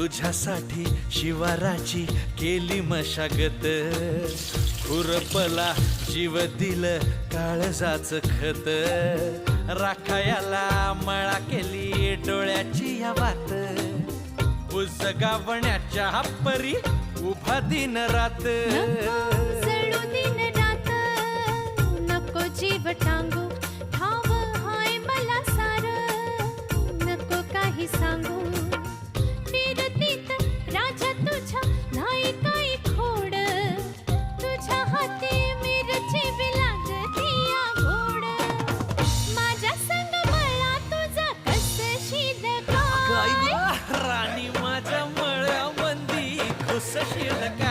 तुझ्यासाठी शिवाराची केली मशागत, खुरपला जीव दिलं काळजाच खत, राखायाला मळा केली डोळ्याची या वात, बुजगावण्याच्या परी उभा दिन रात, जळू दिन रात नको जीव टांगू, ठाव हाय मला सार नको काही सांगू, फिरतीत राजा तुझ्या नाही काही खोड, तुझ्या हाती मिरची बी लागती या गोड, माझ्या संग मला तुझा कस शीद काय राणी माझ्या मळ्यामंदी खुसशील काय.